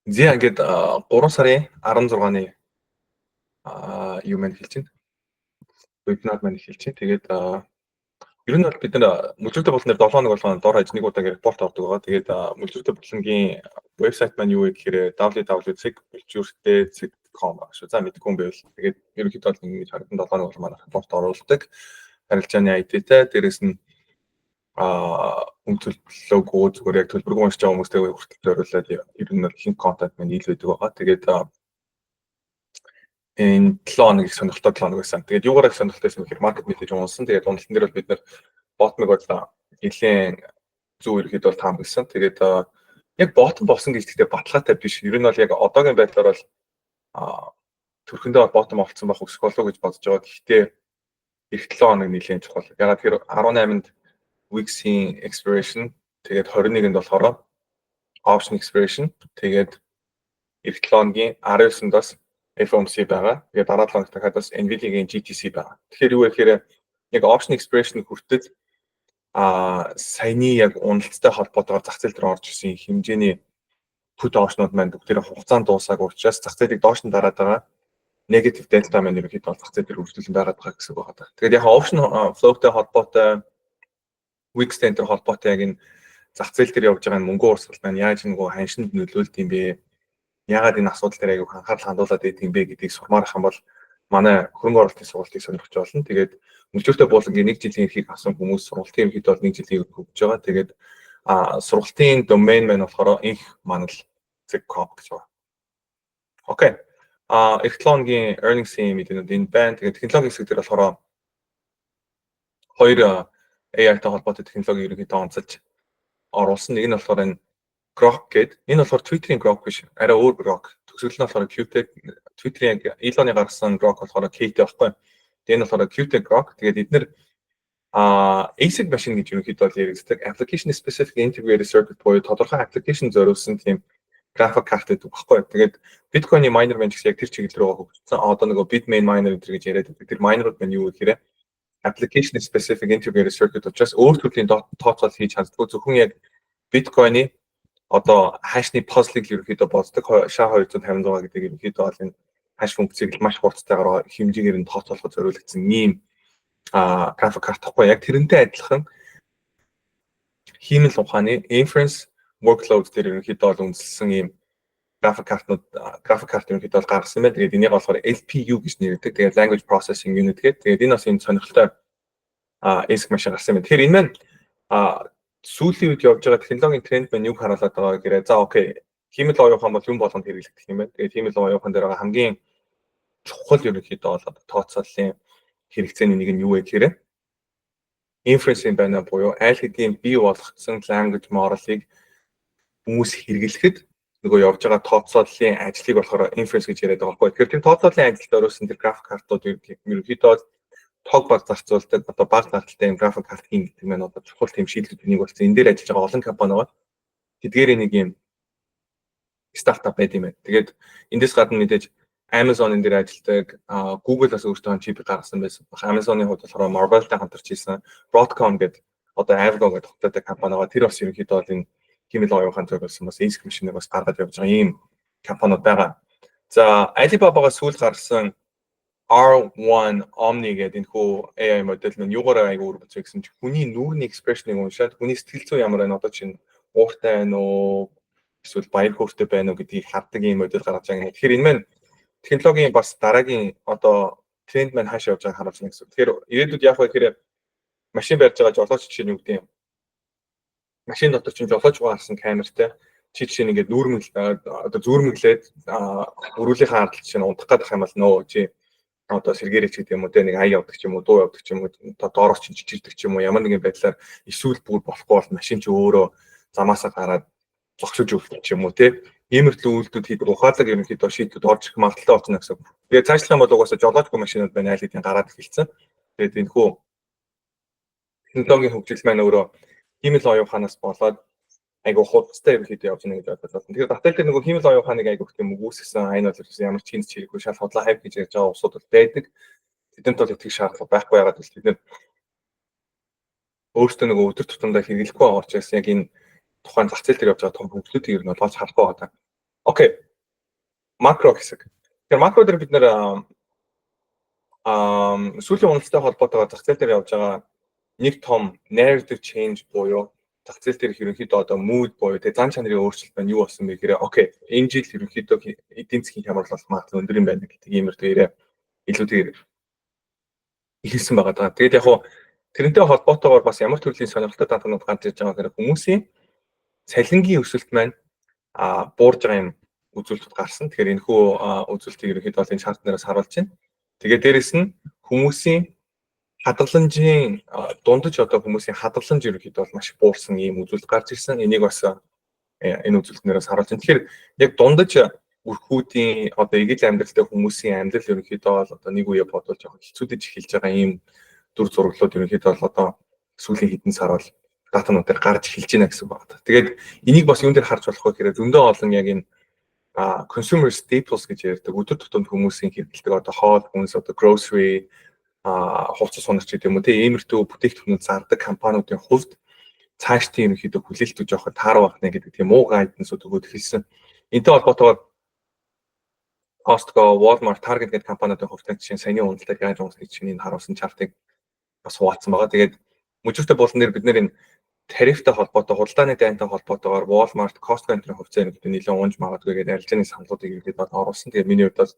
Зя ингээд 3 сарын 16-ны юу маань хэлж байна. Вебинар маань хэлж байна. Тэгээд ер нь бол бид нар мөлжөлтэй болсноор 7 хоног болгоно дор хаяж нэг удаа репорт авдаг байгаа. Тэгээд мөлжөлтэй болонгийн вебсайт маань юу вэ гэхээр www.mөлжөлтэй.com шүү. За мэдгүй юм байвал тэгээд ерөнхийдөө бол ингэж харагдан 7 хоног бол манай репорт оруулдаг. Харилцааны ID-тэй дээрэс нь төлөвлөгөө зүгээр яг төлбөргүй уншиж байгаа хүмүүстэй хүртэл зориулаад ер нь линк контент маань ил байдаг байгаа. Тэгээд энэ 7 хоног их сонирхолтой 7 хоног байсан. Тэгээд юугаар их сонирхолтой байсан гэхээр маркет мэдээж унсан. Тэгээд уналтан дээр бол бид нар ботмыг бол нэлийн зөв ерөөд бол таамагласан. Тэгээд яг ботом болсон гэж гэхдээ баталгаатай биш. Ер нь бол яг одоогийн байдлаар бол төрхөндөө ботом олцсон байх өсөх болов уу гэж бодож байгаа. Гэхдээ эх 7 хоног нэлийн чухал. Ягаад тэгэхээр 18-нд weeks-ийн expiration тэгээд 21-нд болохоор option expiration тэгээд эх 7 хоногийн 19-нд FOMC байгаа. Тэгээд дараа 7 хоногт дахиад бас Nvidia-гийн GTC байгаа. Тэгэхээр юу вэ гэхээр яг option expiration хүртэл саяны яг уналттай холбоотойгоор зах зээл дээр орж ирсэн хэмжээний put option-ууд маань бүгдээр хугацаанд дуусаагүй учраас зах зээлийг доош нь дараад байгаа. Negative delta маань ерөнхийдөө зах зээл дээр үргэлжлүүлэн байгаад байгаа гэсэн үг байна. Тэгээд яг option flow-тэй холбоотой week-тэй энэ холбоотой яг энэ зах зээл дээр явж байгаа мөнгө урсгал маань яаж нөгөө ханшинд нөлөөлд юм бэ? Яагаад энэ асуудал дээр аягүй анхаарал хандуулаад байт юм бэ гэдгийг сурмаарах юм бол манай хөрөнгө оруулалтын сургалтыг сонирхож болно. Тэгээд мөлжөлтэй буулангийн 1 жилийн эрхийг авсан хүмүүс сургалтын ерөнхийдөө бол 1 жилийн эрхийг өгч байгаа. Тэгээд сургалтын domain маань болохоор inf.manal.com гэж байна. Окей. Эх 7 хоногийн earnings-ийн мэдээлэлүүд энэ байна. Тэгээд технологийн хэсэг дээр болохоор хоёр AI-тай холбоотой технологи ерөнхийдөө онцолж оруулсан. Нэг нь болохоор энэ Grok гэдэг. Энэ болохоор Twitter-ийн Grok биш, арай өөр Grok. Төгсгөл нь болохоор Qt. Twitter-ийн Elon-ы гаргасан Grok болохоор Kate байхгүй. Тэгээд энэ болохоор Qt Grok. Тэгээд эдгээр ASIC машин гэж ерөнхийдөө бол яригддаг. Application specific integrated circuit буюу тодорхой application зориулсан тийм график карт гэдэг багхгүй. Тэгээд Bitcoin-ы miner маань ч гэсэн яг тэр чиглэл рүү хөгжсөн. Одоо нөгөө Bitmain miner гэж яриад байдаг. Тэр minerууд маань юу гэхээр application specific integrated circuit учраас өөр төрлийн тооцоол хийж чаддаг. Зөвхөн яг Bitcoin-ы одоо хашны puzzle-ыг ерөнхийдөө боддог SHA-256 гэдэг ерөнхийдөө бол энэ хаш функцийг маш хурцтайгаар хэмжээгээр нь тооцоолоход зориулагдсан ийм график карт тахгүй. Яг тэрнтэй адилхан хиймэл ухааны inference workload дээр ерөнхийдөө бол үндэслэн ийм график карт ерөнхийдөө бол гаргасан байна. Тэгээд энийг болохоор LPU гэж нэрдэг. Тэгээд language processing unit гэдэг. Тэгээд энэ бас энэ сонирхолтой ASIC машин гарсан байна. Тэгэхээр энэ маань сүүлийн үед явж байгаа технологийн тренд маань юг харуулдаг байгаа гэхээр за окей, хиймэл оюухан бол юм болгонд хэрэглэгдэх юм байна. Тэгээд хиймэл оюухан дээр байгаа хамгийн чухал ерөнхийдөө бол тооцооллын хэрэгцээний нэг нь юу вэ гэхээр inference-ийн байна буюу аль хэдийн бий болгоцсон language model-ыг хүмүүс хэрэглэхэд нөгөө явж байгаа тооцооллын ажлыг болохоор inference гэж яриад байгаа байхгүй. Тэгэхээр тэр тооцооллын ажилд орсон тэр график картууд ерөнхийдөө тог баг зарцуулдаг одоо баг зардалтай юм график карт хийн гэдэг маань одоо чухал тийм шийдлүүдийн нэг болсон. Энэ дээр ажиллаж байгаа олон компани байна. Тэдгээр нэг юм стартап байд юм байна. Тэгээд эндээс гадна мэдээж Amazon энэ дээр ажилладаг, Google бас өөртөө чип гаргасан байсан. Amazon-ы хувьд болохоор Marvell-тай хамтарч хийсэн Broadcom гэдэг одоо Avgo гэдэг хоттой компани байгаа. Тэр бас ерөнхийдөө бол энэ хэмэл оюухан зориулсан бас ASIC машиныг бас гаргаж явж байгаа ийм компаниуд байгаа. За Alibaba-гаас сүүл гаргасан R1 Omni гэдэг энэ хүү AI модель нь юугаар айгуур буцаа гэсэн чинь хүний нүүрний экспрешнийг уншаад хүний сэтгэл зүй ямар байна одоо чинь ууртай байна уу эсвэл баяр хөөртэй байна уу гэдгийг хардаг ийм модель гаргаж байгаа. Тэгэхээр энэ маань технологийн бас дараагийн одоо тренд маань хаашаа явж байгааг харуулж байна гэсэн. Тэгэхээр ирээдүйд яах вэ гэхээр машин барьж байгаа жолооч чинь юу гэдэг юм. Машин дотор чинь жолооч гарсан камертай чи жишээ нь ингээд нүүрмэл одоо зүүрмэглээд өрүүлийнхаа ардалт чинь унтах гэдэг юм бол нөө чи одоо сэргээрч гэдэг юм уу те нэг ая явдаг ч юм уу дуу явдаг ч юм уу доороос чинь чичирдэг ч юм уу ямар нэгэн байдлаар эсвэл бүр болохгүй бол машин чи өөрөө замаасаа гараад зогсож өгөх ч юм уу те иймэрхүү үйлдэлүүд хийдэг ухаалаг ерөнхийдөө шийдвэрүүд орж ирэх магадлалтай болно гэсэн. Тэгээд цаашлах юм бол угаасаа жолоочгүй машинууд байна аль хэдийн гараад эхэлсэн. Тэгээд энэ хүү технологийн хөгжил маань өөрөө хиймэл оюуханаас болоод айгу хурцтай ерөнхийдөө явж байна гэж бодож байна. Тэгэхээр батал дээр нөгөө хиймэл оюуханыг айгу гэх юм үүсгэсэн айн бол ямар ч хинц чирэггүй шал худлаа хайп гэж ярьж байгаа усуд бол байдаг. Тэдэнд бол итгэх шаардлага байхгүй байгаад бол тэд нэр өөрсдөө нөгөө өдөр тутамдаа хэрэглэхгүй байгаа учраас яг энэ тухайн зах зээл дээр явж байгаа том хөгжлүүдийг ер нь олж харахгүй байна. Окей. Макро хэсэг. Тэгэхээр макро дээр бид нэр сүүлийн уналттай холбоотойгоор зах зээл дээр явж байгаа нэг том narrative change буюу зах зээл дээр ерөнхийдөө одоо mood буюу тэгээ зан чанарын өөрчлөлт байна юу болсон бэ гэхээр окей энэ жил ерөнхийдөө эдийн засгийн хямрал болох магадлал өндөр юм байна гэдэг ийм төрөйрээ илүүтэйгээр хэлсэн байгаа даа. Тэгээд яг хуу тэрнтэй холбоотойгоор бас ямар төрлийн сонирхолтой даатганууд гарч ирж байгаа гэхээр хүмүүсийн цалингийн өсөлт маань буурж байгаа юм үзүүлэлт гарсан. Тэгэхээр энэхүү үзүүлэлтийг ерөнхийдөө энэ чарт нараас харуулж байна. Тэгээд дээрэс нь хүмүүсийн хадгаламжийн дундаж одоо хүмүүсийн хадгаламж ерөнхийдөө бол маш буурсан ийм үзүүлэлт гарч ирсэн. Энийг бас энэ үзүүлэлтнээс харуулж байна. Тэгэхээр яг дундаж бүрхүүдийн одоо эгэл амьдралтай хүмүүсийн амьдрал ерөнхийдөө бол одоо нэг үе бодвол жоохон хэцүүдэж эхэлж байгаа ийм дүр зураглууд ерөнхийдөө бол одоо сүүлийн хэдэн сар бол датанууд дээр гарч эхэлж байна гэсэн байна. Тэгээд энийг бас юун дээр харж болох вэ гэхээр зөндөө олон яг энэ consumer staples гэж ярьдаг өдөр тутамд хүмүүсийн хэрэглэдэг одоо хоол хүнс одоо grocery хувцас сунагч гэдэг юм уу тийм иймэрхүү бүтээгдэхүүнүүд зардаг компаниудын хувьд цаашдын ерөнхийдөө хүлээлт өгж явах тааруу байна гэдэг тийм муу гайднсууд өгөөд эхэлсэн. Энэтэй холбоотойгоор Costco, Walmart, Target гэдэг компаниудын хувьд жишээ саяны уналтыг яаж унсны чинь энэ харуулсан чартыг бас хуваацсан байгаа. Тэгээд мөчүүртэй болон дээр бид нэр энэ тарифтай холбоотой, худалдааны дайнтай холбоотойгоор Walmart, Costco энэ хувьцаа ерөнхийдөө нэлээд унж магадгүй гэдэг арилжааны саналуудыг ерөнхийдөө оруулсан. Тэгээд миний хувьд бол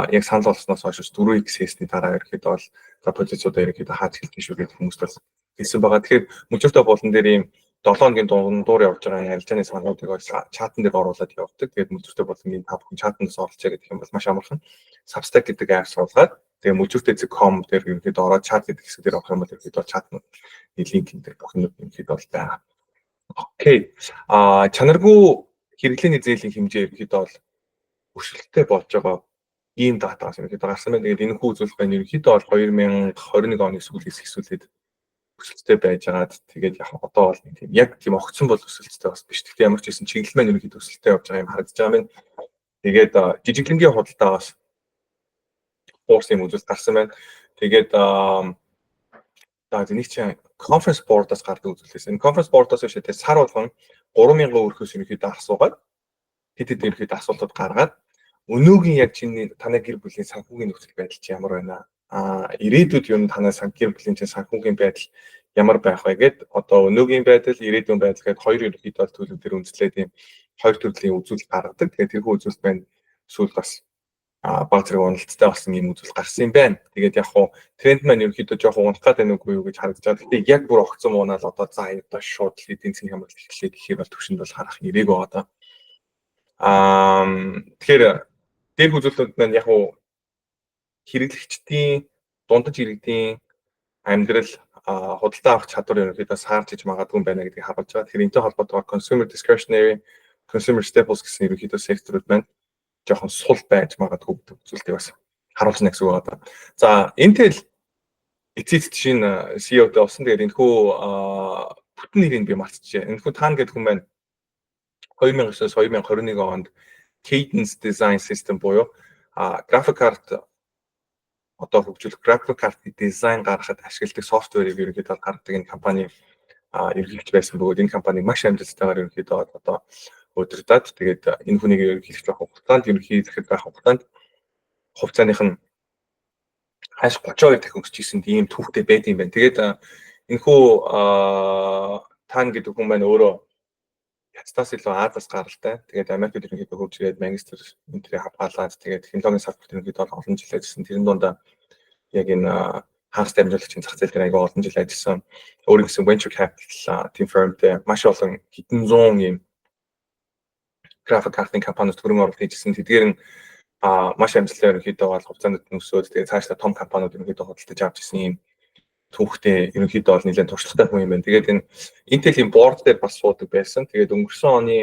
яг санал болсноос хойш 4XS-ний дараа ерөнхийдөө бол за позициудаа ерөнхийдөө хаач хэлдэг шүү гэдэг хүмүүст бол хэлсэн байгаа. Тэгэхээр мөчүүртэй болон дээр ийм 7 хоногийн дундуур явж байгаа арилжааны саналуудыг чатан дээр оруулаад явдаг. Тэгээд мөчүүртэй болон ийм 5 хүн чатандас оролцоо гэдэг юм бол маш амархан Substack гэдэг апп суулгаад тэгээд мөчүүртэй.com дээр ерөнхийдөө ороод чат гэдэг хэсэг дээр авах юм бол ерөнхийдөө чатнууд линк энэ дээр бүхэн ерөнхийдөө бол байгаа. Окей. Чанаргүй хэрэглээний зээлийн хэмжээ ерөнхийдөө бол өршөлттэй болж байгаа ийм датагаас ерөнхийдөө гарсан байна. Тэгээд энэ хүү үзүүлэлт байна. Ерөнхийдөө бол 2021 оны сүүлээс эхсүүлээд өсөлттэй байжгаад тэгээд яг одоо бол тийм яг тийм огцсон бол өсөлттэй бас биш. Гэхдээ ямар ч хэсэн чиглэл маань ерөнхийдөө өсөлттэй явж байгаа юм харагдаж байгаа юм. Тэгээд жижиглэнгийн худалдаагаас буурсан юм үзүүлэлт гарсан байна. Тэгээд нэг чинь conference board-аас гардаг үзүүлэлтээс. Энэ conference board-аас биш тэгээд сар болгон 3000 өрхөөс ерөнхийдөө асуугаад хэд ерөнхийдөө асуултууд гаргаад өнөөгийн яг чиний танай гэр бүлийн санхүүгийн нөхцөл байдал чи ямар байна? Ирээдүйд юу танай гэр бүлийн чинь санхүүгийн байдал ямар байх вэ гэд одоо өнөөгийн байдал, ирээдүйн байдал гэхэд хоёр ерөнхийдөө төлөв дээр үндэслээд ийм хоёр төрлийн үзүүлэлт гаргадаг. Тэгээд тэрхүү үзүүлэлт байна. Эсвэл бас баг зэрэг уналттай болсон ийм үзүүлэлт гарсан юм байна. Тэгээд яг хуу тренд маань ерөнхийдөө жоохон унах гэдэг нүггүй юу гэж харагдаж байгаа. Гэхдээ яг бүр огцон унаал одоо за одоо шууд эдийн засгийн хямрал эхлэе гэхээр бол төвшөнд бол харах нэрэг байгаа. Тэгэхээр дээр үзүүлэлтүүд маань яг хуу хэрэглэгчдийн дундаж иргэдийн амьдрал худалдаа авах чадвар ерөнхийдөө саарч иж магадгүй байна гэдгийг харуулж байгаа. Тэгэхээр энэтэй холбоотойгоор consumer discretionary, consumer staples гэсэн ерөнхийдөө секторууд байна. Жохон сул байж магадгүй гэдэг үзүүлэлтийг бас харуулж байна гэсэн үг байна. За Intel эцэст чинь CEO-тэй болсон. Тэгээд энэхүү бүтэн нэрийг би мартчихжээ. Энэхүү таан гэдэг хүн байна. 2009-оос 2021 онд Cadence Design System буюу graphic card одоо хөгжүүлэх graphic card-ийн дизайн гаргахад ашигладаг софтверийг ерөнхийдөө гаргадаг энэ компани ерөнхийлөгч байсан бөгөөд энэ компани маш амжилттайгаар ерөнхийдөө одоо удирдаад тэгээд энэ хүнийг ерөнхийлөгч байх хугацаанд ерөнхийлөхэд байх хугацаанд хувьцааных нь хаш 32 дахин өсчихсэн ийм түүхтэй байд юм байна. Тэгээд энэхүү таан гэдэг хүн маань өөрөө Ятстаас илүү Азиас гаралтай. Тэгээд Америкт ерөнхийдөө хөгж ирээд магистр энтрийг хавгаалаад тэгээд технологийн салбарт ерөнхийдөө олон жил ажилласан. Тэрэн дундаа яг энэ хагас дамжуулагчийн зах зээл дээр аяга олон жил ажилласан. Өөрийн гэсэн venture capital team firmтэй маш олон хэдэн зуун ийм graphic card-ын компаниуд төрөн оруулалт хийжсэн. Тэдгээр нь маш амжилттай ерөнхийдөө бол хувьцаанд нөсөөд тэгээд цаашдаа том компаниуд ерөнхийдөө худалдаж авч ирсэн ийм түүхтэй ерөнхийдөө бол нэлээд туршлагатай хүн юм байна. Тэгээд энэ Intel-ийн board дээр бас суудаг байсан. Тэгээд өнгөрсөн оны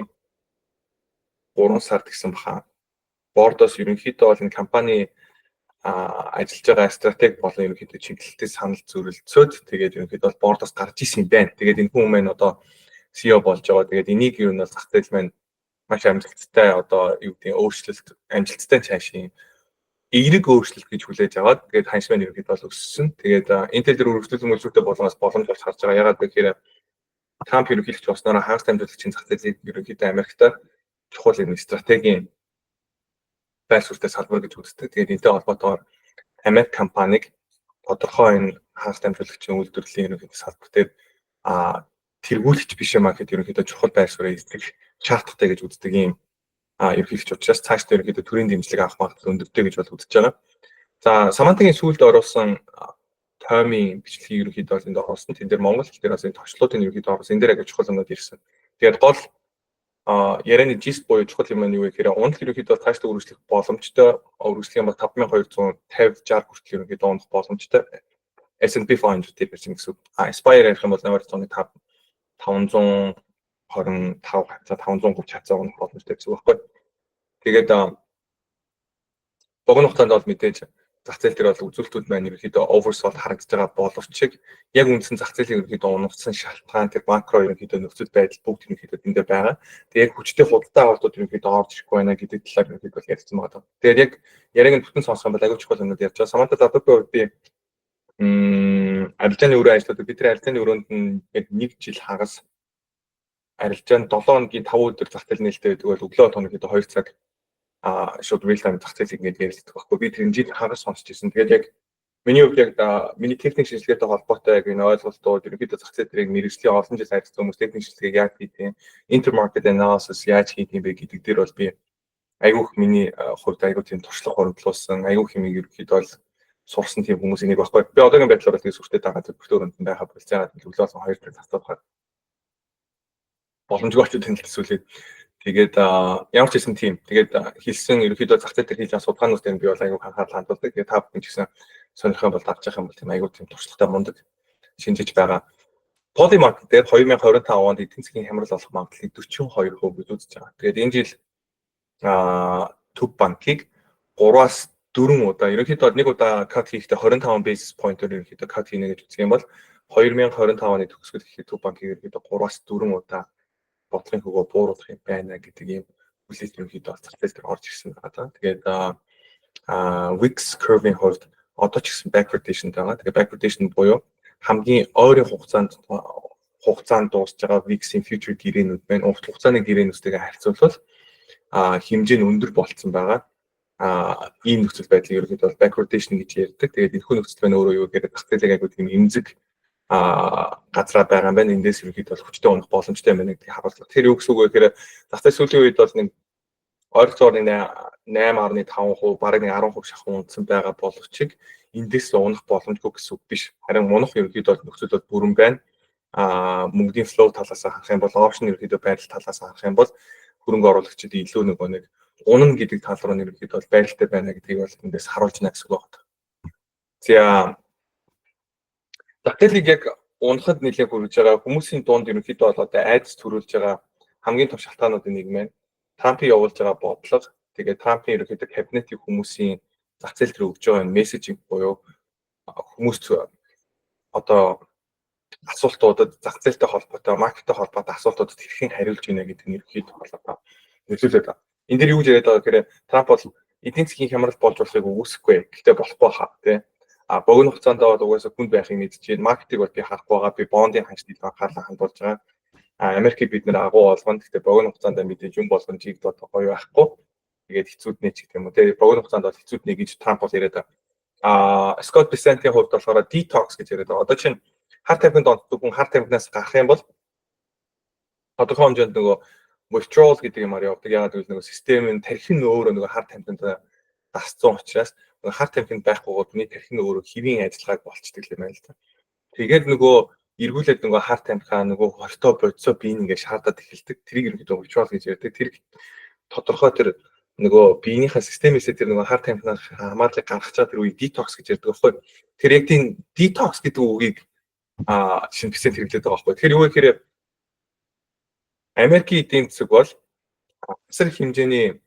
3 сард гэсэн баха. Board-оос ерөнхийдөө бол энэ компани ажиллаж байгаа стратеги болон ерөнхийдөө чиглэлтэй санал зөвлөлдсөд тэгээд ерөнхийдөө бол board-оос гарч исэн юм байна. Тэгээд энэ хүн маань одоо CEO болж байгаа. Тэгээд энийг юу нь бол зах зээл маань маш амжилттай одоо юу гэдэг өөрчлөлт амжилттай цаашийн эерэг өөрчлөлт гэж хүлээж аваад тэгээд ханш маань ерөнхийдөө бол өссөн. Тэгээд Intel дээр өргөжлөлт мөлжүүртэй болгоноос боломж болж харж байгаа. Ягаад гэхээр Трамп ерөнхийлөгч болсноор хагас дамжуулагчийн зах зээлийг ерөнхийдөө Америкт чухал юм стратегийн байр суурьтай салбар гэж үздэг. Тэгээд энэтэй холбоотойгоор Америк компаниг тодорхой энэ хагас дамжуулагчийн үйлдвэрлэлийн ерөнхийдөө салбар дээр тэргүүлэгч биш юм гэхэд ерөнхийдөө чухал байр суурийг эзлэх шаардлагатай гэж үздэг юм ерөнхийдөө учраас цааш дээр ерөнхийдөө төрийн дэмжлэг авах магадлал өндөртэй гэж бол үзэж байгаа. За Самантагийн сүүлд оруулсан тоймын бичлэгийг ерөнхийдөө энд оруулсан. Тэн дээр монгол хэл дээр бас энэ товчлуудын ерөнхийдөө оруулсан. Энэ дээр яг чухал юмнууд ирсэн. Тэгээд гол ярианы gist буюу чухал юм нь юу вэ гэхээр унах ерөнхийдөө цаашдаа үргэлжлэх боломжтой үргэлжлэх юм бол 5250-60 хүртэл ерөнхийдөө унах боломжтой S&P 500 дээр байсан гэсэн. Aspire ярих юм бол 8.5 525 хацаа 530 хацаа унах боломжтой гэсэн үг байхгүй. Тэгээд богино хугацаанд бол мэдээж зах зээл дээр бол үзүүлэлтүүд маань ерөнхийдөө oversold харагдаж байгаа боловч яг үндсэн зах зээлийн ерөнхийдөө унагцсан шалтгаан тэр макро ерөнхийдөө нөхцөл байдал бүгд ерөнхийдөө тэндээ байгаа. Тэгээд яг хүчтэй худалдаа авалтууд ерөнхийдөө орж ирэхгүй байна гэдэг талаар ерөнхийдөө ярьсан байгаа. Тэгээд яг яриаг нь бүтэн сонсох юм бол аягүй чухал юмнууд ярьж байгаа. Саманта Задогийн хувьд би арилжааны өрөө ажилладаг. Бидний арилжааны өрөөнд нь яг 1 жил хагас арилжаанд 7 хоногийн 5 өдөр зах зээл нээлттэй байдаг бол өглөө хоногт 2 цаг шууд real time зах зээлийг ингэж ярилцдаг байхгүй. Би тэр жил хагас сонсч ирсэн. Тэгээд яг миний хувьд яг миний техник шинжилгээтэй холбоотой яг энэ ойлголтууд ерөнхийдөө зах зээл дээр мэргэжлийн олон жил ажилласан хүмүүс техник шинжилгээг яаж хийдэг, intermarket analysis яаж хийх юм бэ гэдэг дээр бол би айгүйх миний хувьд айгүй тийм туршлага хөрвүүлсэн, айгүйх юм ерөнхийдөө бол сурсан тийм хүмүүсийн нэг байхгүй. Би одоогийн байдлаар бол тийм сүртэй дагаад бүхтөөрөнд байхад болцаагаад өглөөс 2 цаг тасдаад боломжгүй очиж тэнэлтсүүлээд тэгээд ямар ч хэсэн тийм тэгээд хэлсэн ерөнхийдөө зах зээл дээр хийж байгаа судалгаанууд дээр би бол айгүй анхаарал хандуулдаг. Тэгээд та бүхэн ч гэсэн сонирхох юм бол давж явах юм бол тийм айгүй тийм туршлагатай мундаг шинжиж байгаа. Polymarket дээр 2025 онд эдийн засгийн хямрал олох магадлалыг 42% гэж үзэж байгаа. Тэгээд энэ жил Төв банкыг 3-аас 4 удаа ерөнхийдөө нэг удаа cut хийхдээ 25 basis point-оор ерөнхийдөө cut хийнэ гэж үздэг юм бол 2025 оны төгсгөл ихэд Төв банкыг ерөнхийдөө 3-аас 4 удаа бодлогын хөгөө бууруулах юм байна гэдэг ийм хүлээлт ерөнхийдөө зах зээл дээр орж ирсэн байгаа. Тэгээд Wix curve-ийн хувьд одоо ч гэсэн backwardation байгаа. Тэгээд backwardation буюу хамгийн ойрын хугацаанд дуусж байгаа Wix-ийн future гэрээнүүд байна. Урт хугацааны гэрээнүүдтэйгээ харьцуулбал хэмжээ нь өндөр болцсон байгаа. Ийм нөхцөл байдлыг ерөнхийдөө backwardation гэж ярьдаг. Тэгээд энэхүү нөхцөл байна өөрөө юу гэхээр зах зээлийг айгүй тийм эмзэг газраа байгаа юм байна. Эндээс ерөнхийдөө хүчтэй унах боломжтой юм байна гэдгийг харуулдаг. Тэр юу гэсэн үг вэ гэхээр зах зээл сүүлийн үед бол нэг ойролцоогоор 8.5%, бараг 10% шахуу унтсан байгаа боловч эндээс унах боломжгүй гэсэн үг биш. Харин унах ерөнхийдөө нөхцөл бол бүрэн байна. Мөнгөний flow талаас харах юм бол option ерөнхийдөө байрал талаас харах юм бол хөрөнгө оруулагчид илүү нэг унана гэдэг тал руу ерөнхийдөө байралтай байна гэдгийг бол эндээс харуулж байна гэсэн үг байна. За зах зээлийг яг унахад нэлээд хүрэж байгаа хүмүүсийн дунд ерөнхийдөө бол одоо айдас төрүүлж байгаа хамгийн том шалтгаануудын нэг маань Трампын явуулж байгаа бодлого. Тэгээд Трампын ерөнхийдөө кабинетийн хүмүүсийн зах зээл дээр өгж байгаа мессежинг буюу хүмүүс одоо асуултуудад зах зээлтэй холбоотой, маркеттэй холбоотой асуултуудад хэрхэн хариулж гинэ гэдэг нь ерөнхийдөө болоо нөлөөлөд байна. Энд дээр юу гэж яриад байгаа гэхээр Трамп бол эдийн засгийн хямрал болж болохыг үгүйсэхгүй. Гэхдээ болохгүй хаа тий. Богино хугацаанд бол угаасаа хүнд байхыг мэдчихэж байна. Маркетинг бол би харахгүй байгаа. Би бондын ханшлыг анхаарлаа хандуулж байгаа. Америкийг бид нэр агуу олгоно. Гэхдээ богино хугацаанд мэдээж юм болгоно чиг дот гоё байхгүй. Тэгээд хэцүүднэ ч гэх юм уу. Тэгээд богино хугацаанд бол хэцүүднэ гэж Трамп бол яриад байгаа. Scott Bessent-ийн хувьд болохоор detox гэж яриад байгаа. Одоо чинь хар тамхинд онцдог хүн хар тамхинаас гарах юм бол тодорхой хэмжээнд нөгөө withdrawal гэдэг юмар явдаг. Яагаад гэвэл нөгөө систем нь тархин өөрөө нөгөө хар тамхинд дасцсан учраас нөгөө хар тамхинд байхгүйгээр миний тархин өөрөө хэвийн ажиллагааг болцдог юм байна л да. Тэгээд нөгөө эргүүлээд нөгөө хар тамхиа нөгөө хортой бодисоо биеийг ингээд шаардаад эхэлдэг. Тэрийг ерөнхийдөө withdrawal гэж ярьдаг. Тэр тодорхой тэр нөгөө биенийхээ системээс тэр нөгөө хар тамхинаас хамаарлыг гаргах чад тэр үе detox гэж ярьдаг байхгүй. Тэр яг тийм detox гэдэг үгийг шинэсэн хэрэглээд байгаа байхгүй. Тэгэхээр юу гэхээр Америкийн эдийн засаг бол асар хэмжээний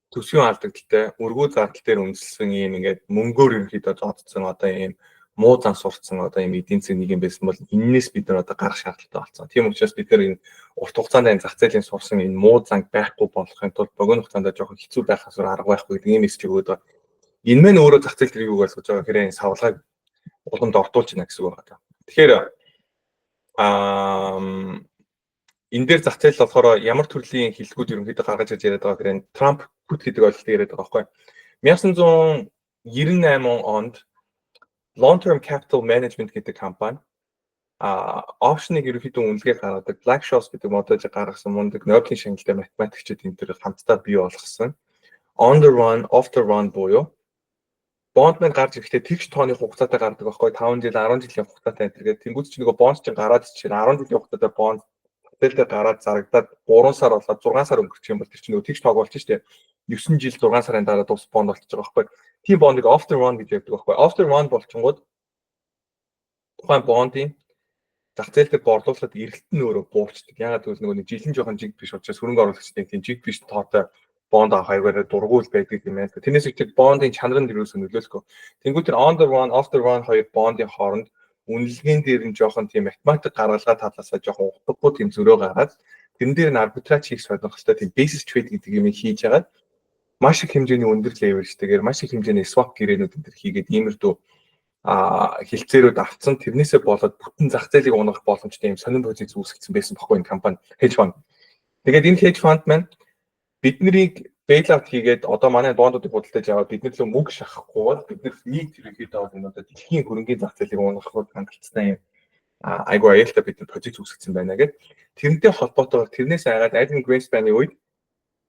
төсвийн алдагдaltaй өргөө зардал дээр үндэслэн ийм ингээд мөнгөөр ерөнхийдөө зодцсон одоо ийм муу зан сурцсан одоо ийм эдийн засаг нэг юм байсан бол энээс бид нар одоо гарах шаардлагатай болсон. Тийм учраас бид нар энэ урт хугацаанд энэ зах зээлийн сурсан энэ муу занг байхгүй болохын тулд богино хугацаанд жоохон хэцүү байх асар арга байхгүй гэдэг ийм мессеж өгөөд байна. Энэ мэн өөрөө зах зээл дээр юу гэж байгаа гэхээр энэ савлгааг уламд ортуулж байна гэсэн үг байна. Тэгэхээр энэ дээр зах зээл болохоор ямар төрлийн хэллэгүүд ерөнхийдөө гаргаж ирж яриад байгаа гэхээр Trump put гэдэг ойлголтыг яриад байгаа байхгүй. 1998 онд Long Term Capital Management гэдэг компани опшныг ерөнхийдөө үнэлгээ гаргадаг Black-Scholes гэдэг модельийг гаргасан мундаг Нобелийн шагналтай математикчид энэ төр хамтдаа бий болгосон on the run, off the run буюу бондмен гарч ирэхдээ тэгш тооны хугацаатай гардаг байхгүй 5 жил 10 жилийн хугацаатай энэ гэдэг. Тэнгүүт чинь нөгөө бонд чинь гараад чинь 10 жилийн хугацаатай бонд тэлдэ гараад зарагдаад 3 сар болоод 6 сар өнгөрчих юм бол тэр чинь нөгөө тэгш тоог болчих шүү дээ. 9 жил 6 сарын дараа тус бонд болчих байгаа байхгүй. Тийм бондыг off the run гэж яддаг байхгүй. Off the run болчихгод тухайн бондын зах зээл дээр борлуулалт эрэлт нь өөрөө буурчдаг. Ягаад гэвэл нөгөө жилийн жоохон жиг биш учраас хөрөнгө оруулагчдын тийм жиг биш тоотой бонд авахаар дургуул байдаг юм байна. Тэрнээс их бондын чанар нь юусэн нөлөөлөхгүй. Тэнгүүт тэр on the run, off the run хоёр бондын хооронд үнэлгээнд дээр нь жоохон тийм математик гаргалгаа талаасаа жоохон утгагүй тийм зөрөө гаргаад тэрэн дээр нь арбитраж хийх сонирхолтой тийм basis trade гэдэг юм хийж байгаа. Маш их хэмжээний өндөр leverage-тэйгээр маш их хэмжээний swap гэрээнүүд энэ төр хийгээд иймэрдүү хилцээрүүд авцсан тэрнээсээ болоод бүтэн зах зээлийг унгах боломжтой юм сонин позиц үүсгэсэн байсан баггүй энэ компани hedge fund. Тэгээд энэ hedge fund маань биднийг bailout хийгээд одоо манай бондуудыг худалдаж аваад бидний лөө мөнгө шахахгүй бол бид нар нийт ерөнхийдөө энэ одоо дэлхийн хөрөнгийн зах зээлийг унгахад хангалттай юм айгуу аюултай бид нар позиц үүсгэсэн байна гэд тэрнтэй холбоотойгоор тэрнээс айгаад Adam Greenspan-ы үед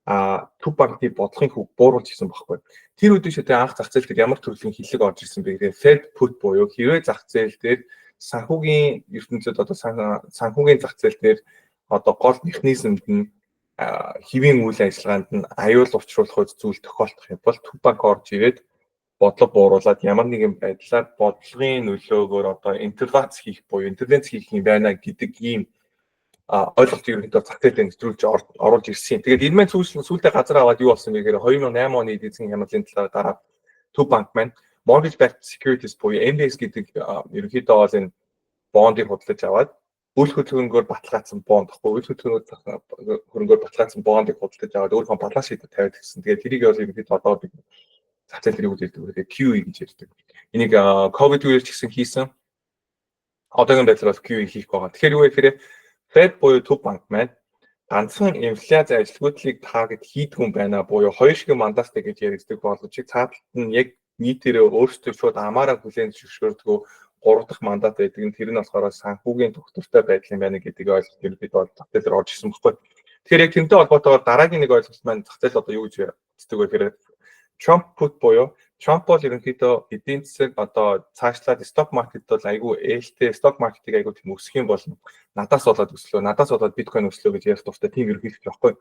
төв банкны бодлогын хөв бууруулж ирсэн баггүй. Тэр үдшээ тэ анх зах зээл дээр ямар төрлийн хиллэг орж ирсэн бэ гэхээр Fed put буюу хэрвээ зах зээл дээр санхүүгийн ертөнцид одоо санхүүгийн зах зээл дээр одоо гол механизмд нь хэвийн үйл ажиллагаанд нь аюул учруулах зүйл тохиолдох юм бол төв банк орж ирээд бодлого бууруулад ямар нэгэн байдлаар бодлогын нөлөөгөөр одоо интервенц хийх юм байна гэдэг ийм ойлголт ерөнхийдөө зах зээлд нэвтрүүлж оруулж ирсэн. Тэгээд энэ маань сүүлдээ газар аваад юу болсон бэ гэхээр 2008 оны эдийн хямралын талаар дараа төв банк маань mortgage backed securities буюу MBS гэдэг ерөнхийдөө бол энэ бондыг худалдаж аваад үйл хөдлөнгөөр баталгаажсан бонд гэхгүй үйл хөрөнгөөр баталгаажсан бондыг худалдаж аваад өөрийнхөө баланс шийдээр тавиад гисэн. Тэгээд тэрийг бол ерөнхийдөө одоо бид зах зээл тэрийг үздэг. QE гэж ярьдаг. Энийг ковид үеэр ч гэсэн хийсэн. Одоогийн байдлаар бол QE хийх байгаа. Тэгэхээр юу вэ гэхээр Fed буюу төв банк маань ганцхан инфляци ажилгүйдлийг таргет хийдэг юм байна буюу хоёр шиг мандаттай гэж яригддаг боловч цааталт нь яг нийтээрээ өөрсдөө шууд амаараа хүлээн зөвшөөрдгөө 3 дахь мандат байдаг нь тэр нь болохоор санхүүгийн доктортой байдал юм байна гэдэг ойлголт ерөнхийдөө зах зээл дээр орж ирсэн баггүй. Тэгэхээр яг тэрнтэй холбоотойгоор дараагийн нэг ойлголт маань зах зээл одоо юу гэж үздэг вэ гэхээр Trump put буюу Trump бол ерөнхийдөө эдийн засаг одоо цаашлаад stock market бол айгүй ээлтэй stock market-ийг айгүй тийм өсөх юм бол надаас болоод өслөө надаас болоод биткойн өслөө гэж ярих туфта тийм ерөнхийлөгч байхгүй.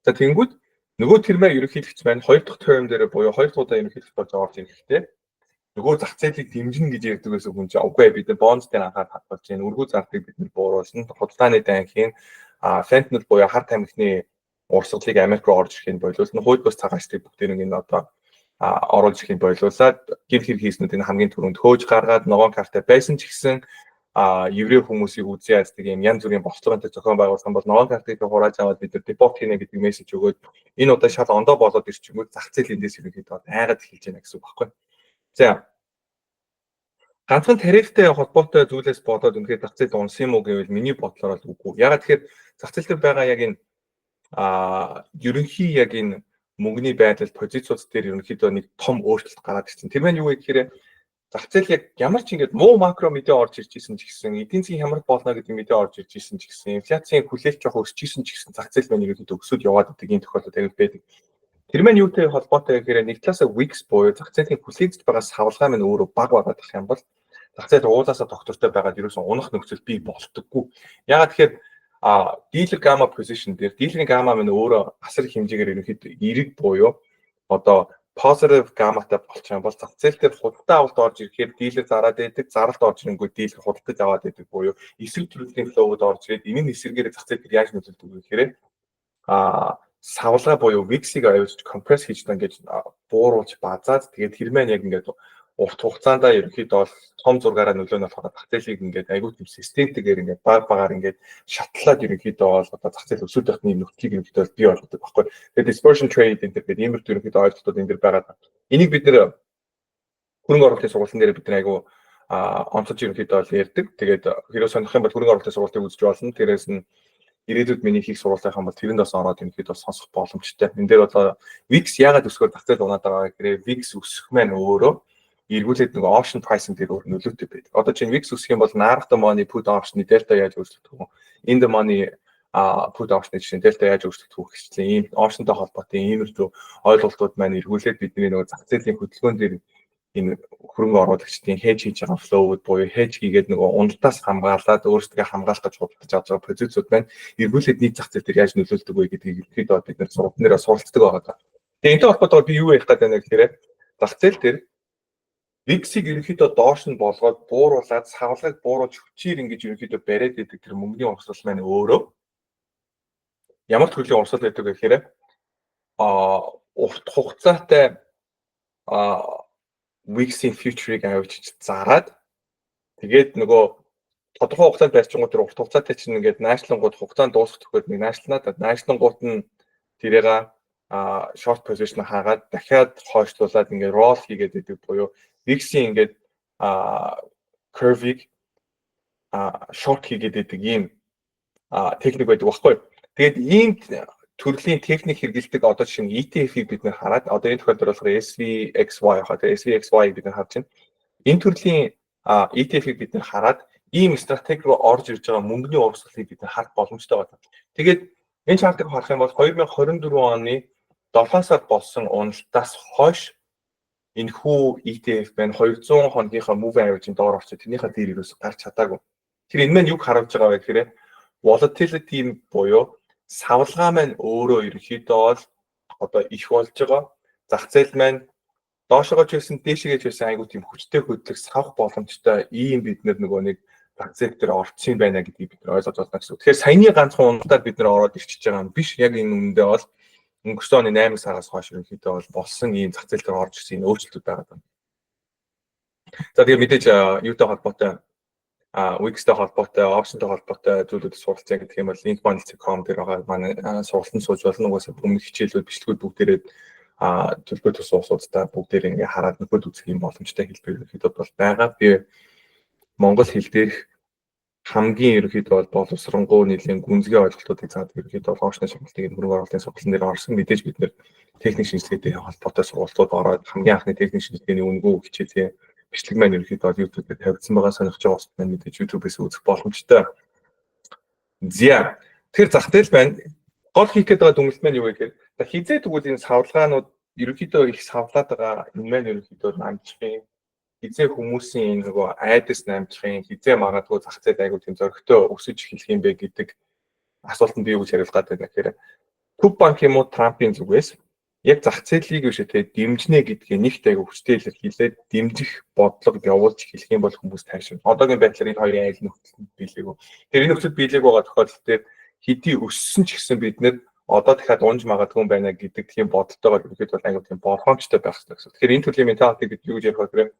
За тэнгүүд нөгөө тэрмээ ерөнхийлөгч маань хоёр дахь term дээр буюу хоёр дахь удаа ерөнхийлөгч болж орж ирэхдээ нөгөө зах зээлийг дэмжинэ гэж ярьдаг байсан хүн чинь үгүй бид нар бонд дээр анхаарал хандуулж байна. Өргөө зардыг бид нар бууруулна. Худалдааны данхийн fentanyl буюу хар тамхины урсгалыг Америк руу орж ирэх нь боловсон хууль бус цагаачдыг бүгдийг энэ одоо оруулж ирэх нь боловсаад гэр хэр хийснүүдийг хамгийн түрүүнд хөөж гаргаад ногоон картай байсан ч гэсэн еврей хүмүүсийг үзье яадаг юм янз бүрийн бослогонтой зохион байгуулсан бол ногоон картыг хурааж аваад бид нар депорт хийнэ гэдэг мессеж өгөөд энэ удаа шал ондоо болоод ирчихвэл зах зээл эндээс ерөнхийдөө айгаад эхэлж байна гэсэн үг байхгүй. За ганцхан тарифтай холбоотой зүйлээс болоод үнэхээр зах зээл унсан юм уу гэвэл миний бодлоор бол үгүй. Ягаад тэгэхээр зах зээл дээр байгаа яг энэ ерөнхий яг энэ мөнгөний байдал позициуд дээр ерөнхийдөө нэг том өөрчлөлт гараад ирсэн. Тэр маань юу вэ гэхээр зах зээл яг ямар ч ингэж муу макро мэдээ орж ирж исэн ч гэсэн эдийн засгийн хямрал болно гэдэг мэдээ орж ирж исэн ч гэсэн инфляцийн хүлээлт жоох өсч исэн ч гэсэн зах зээл маань ерөнхийдөө өсөд яваад байдаг ийм тохиолдол аяг байдаг. Тэр маань юутай холбоотой гэхээр нэг талаасаа weeks буюу зах зээлийн хүлээлтж байгаа савлгаа маань өөрөө бага байгаад их юм бол зах зээл уулаасаа доктортой байгаад ерөөсөн унах нөхцөл бий болтдоггүй. Ягаад тэгэхээр dealer gamma position дээр dealer-ийн gamma маань өөрөө асар их хэмжээгээр ерөнхийдөө эрэг буюу одоо positive gamma-тай болчих юм бол зах зээл дээр худалдаа авалт орж ирэхээр dealer зараад байдаг, заралт орж ирэнгүүт dealer худалдаж аваад байдаг буюу эсрэг төрлийн флоуд орж ирээд энэ нь эсрэгээр зах зээл дээр яаж нөлөөлдөг вэ гэхээр савлгаа буюу mix-ийг аюулж compress хийж та ингэж бууруулж базаад тэгээд тэр маань яг ингээд урт хугацаанд ерөнхийдөө бол том зургаараа нөлөө нь болохоор зах зээлийг ингээд аюул тийм системтэйгээр ингээд багаар ингээд шатлаад ерөнхийдөө бол одоо зах зээл өсөж байх нэг нөхцөлийг ерөнхийдөө бий болгодог байхгүй. Тэгээд dispersion trade энэ гэдэг иймэрхүү ерөнхийдөө ойлголтууд энэ дэр байгаа. Энийг бид нэр хөрөнгө оруулалтын сургуулийн дээр бид нар аюу онцолж ерөнхийдөө бол ярьдаг. Тэгээд хэрэв сонирхох юм бол хөрөнгө оруулалтын сургалтыг үзэж болно. Тэрээс нь ирээдүйд миний хийх сургалтынхаа бол тэрэнд бас ороод ерөнхийдөө сонсох боломжтой. Энд дээр одоо VIX яагаад өсгөр зах зээл унаад байгаа гэхээр VIX өсөх маань өөрөө эргүүлээд нэг option pricing дээр өөр нөлөөтэй байдаг. Одоо чинь VIX өсөх юм бол нарах the money put option-ы delta яаж өөрчлөгдөх вэ? In the money put option-ы чинь delta яаж өөрчлөгдөх вэ гэхлээр ийм option-тай холбоотой иймэрхүү ойлголтууд маань эргүүлээд бидний нөгөө зах зээлийн хөдөлгөөн дээр энэ хөрөнгө оруулагчдын hedge хийж байгаа flow-уд буюу hedge хийгээд нөгөө уналтаас хамгаалаад өөрсдөө хамгаалах гэж худалдаж авч байгаа позициуд маань эргүүлээд нийт зах зээл дээр яаж нөлөөлдөг вэ гэдгийг ерөнхийдөө бид нар сургалтнаараа суралцдаг байгаа. Тэгээ энэтэй холбоотойгоор би юу ярих гэдэг вэ гэхээр зах зээл дээр VIX-ийг ерөнхийдөө доош нь болгоод бууруулад савлгыг бууруулж хүчээр ингэж ерөнхийдөө бариад идэг тэр мөнгөний урсгал маань өөрөө ямар төрлийн урсгал байдаг вэ гэхээр урт хугацаатай VIX-ийн future-ыг авчиж зараад тэгээд нөгөө тодорхой хугацаанд барьчингууд тэр урт хугацаатай чинь ингээд наашлагууд хугацаанд дуусах төгөөд нэг наашлагууд нь тэрийг short position хаагаад дахиад хойшлуулад ингээд roll хийгээд идэг буюу VIX-ийн ингээд curve-ийг short хийгээд идэг ийм техник байдаг баггүй. Тэгээд ийм төрлийн техник хэрэгэлдэг одоо жишээ нь ETF-ийг бид нэр хараад одоо энэ тохиолдолд болохоор SVXY хаа тэгээ SVXY бид нар харж байна. Энэ төрлийн ETF-ийг бид нэр хараад ийм стратеги руу орж ирж байгаа мөнгөний урсгалыг бид нар харах боломжтой байна. Тэгээд энэ чартыг харах юм бол 2024 оны 7 сард болсон уналтаас хойш энэхүү ETF байна 200 хоногийнхаа moving average-ийн доор орчод тэрнийхээ дээр ерөөс гарч чадаагүй. Тэр энэ маань юг харуулж байгаа вэ гэхээр volatility буюу савлгаа маань өөрөө ерөнхийдөө бол одоо их болж байгаа. Зах зээл маань доошогоо ч байсан дээшгээ ч байсан айгуу тийм хүчтэй хөдлөх савх боломжтой ийм бид нөгөө нэг зах зээл дээр орцсон байна гэдгийг бид ойлгож байна гэсэн. Тэгэхээр саяны ганцхан уналтаар бид ороод ирчихэж байгаа юм биш. Яг энэ үнэндээ бол өнгөрсөн оны 8 сараас хойш ерөнхийдөө бол болсон ийм зах зээл дээр орж ирсэн энэ өөрчлөлтүүд байгаа юм. За тэгээ мэдээж юутай холбоотой VIX-тэй холбоотой, option-тэй холбоотой зүйлүүд суралцъя гэх юм бол linkbundle.com дээр байгаа манай сургалтанд сууж болно. Угаасаа өмнөх хичээлүүд, бичлэгүүд бүгдээрээ төлбөр төсөө усуудтай бүгдээр ингээ хараад нөхөд үзэх юм боломжтой хэлбэр ерөнхийдөө бол байгаа. Би монгол хэл дээрх хамгийн ерөнхийдөө бол боловсронгуй нэлийн гүнзгий ойлголтуудыг заадаг ерөнхийдөө оошны сургалтыг хөрөнгө оруулалтын сургалтын дээр орсон. Мэдээж бид нэр техник шинжилгээтэй холбоотой сургалтууд ороод хамгийн анхны техник шинжилгээний үнэгүй хичээлийн бичлэг маань ерөнхийдөө YouTube дээр тавьсан байгаа сонирхож байгаа хүмүүс маань мэдээж YouTube-ээс үзэх боломжтой. Тэгэхээр зах зээл байна. Гол хийх гээд байгаа дүгнэлт маань юу вэ гэхээр хизээ тэгвэл энэ савлгаанууд ерөнхийдөө их савлаад байгаа энэ маань ерөнхийдөө намжихын хизээ хүмүүсийн энэ нөгөө айдас намжихын хизээ магадгүй зах зээл айгуу тийм зөрөгтэй өсөж эхлэх юм бэ гэдэг асуултанд би юу гэж хариулах гээд байна гэхээр Төв банк юм уу Трампын зүгээс яг зах зээлийг биш үү дэмжнэ гэдгийг нэгт айгуу хүчтэй илэрхийлээд дэмжих бодлого явуулж хэлэх юм бол хүмүүс тайшин. Одоогийн байдлаар энэ хоёрын айл нөхцөл биелээгүү. Тэр энэ нөхцөл биелээг байгаа тохиолдолд дээр хэдий өссөн ч гэсэн бид нэр одоо дахиад унж магадгүй юм байна гэдэг тийм бодолтойгоор ихэд бол айгуу тийм болгоомжтой байх хэрэгтэй гэсэн. Тэгэхээр энэ төрлийн менталитиг бид юу гэж ярих вэ гэхээр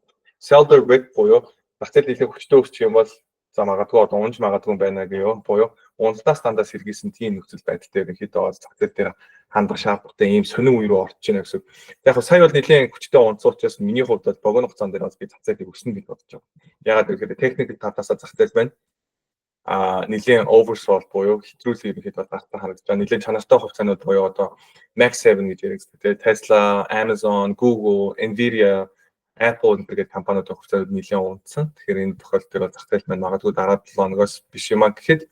sell the red буюу зах зээл нэлээд хүчтэй өсчих юм бол за магадгүй одоо унж магадгүй юм байна гэё буюу уналтаас дандаа сэргийсэн тийм нөхцөл байдал дээр ихэд бол зах зээл дээр хандах шаардлагатай ийм сонин үе рүү орж ийн гэсэн. Яг сая бол нэлийн хүчтэй унцуучаас миний хувьд бол богино хугацаанд дээр бас би зах зээлийг өснө гэж бодож байгаа. Ягаад гэвэл техник талаасаа зах зээл байна. Нэлийн oversold буюу хэтрүүлэг ихэд бол гартаа харагдаж байгаа. Нэлийн чанартай хувьцаанууд буюу одоо Max 7 гэж яригддаг. Tesla, Amazon, Google, Nvidia, Apple гэдэг компаниудын хувьцаанууд нэлийн унтсан. Тэгэхээр энэ тохиолдолд зах зээл маань магадгүй дараа 7 хоногоос биш юм а гэхэд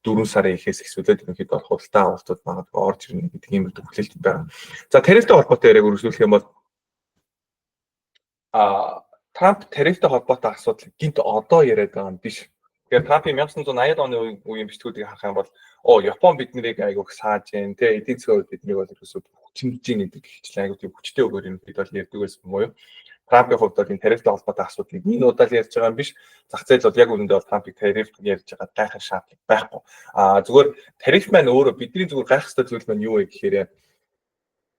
4 сарын ихээс эхлээд ерөнхийдөө бол худалдаа авалтууд магадгүй орж ирнэ гэдэг ийм төвлөлт байна. За тарифтай холбоотой яриаг үргэлжлүүлэх юм бол Трамп тарифтай холбоотой асуудал гинт одоо яриад байгаа юм биш. Тэгэхээр Трампын 1980 оны үеийн бичлэгүүдийг харах юм бол Япон биднийг айгуух сааж гэн тэ эдийн засгийн хувьд биднийг бол ерөөсөө хүчнэж гин гэдэг хичээл айгуу тийм хүчтэй өгөр юм бид бол ярьдаг байсан юм уу? Трампын хувьд бол энэ тарифтай холбоотой асуудлыг энэ удаа л ярьж байгаа юм биш. Зах зээл бол яг үүндээ бол Трампыг тариф ярьж байгаа гайхах шаардлага байхгүй. Зүгээр тариф маань өөрөө бидний зүгээр гайхах ёстой зүйл маань юу вэ гэхээр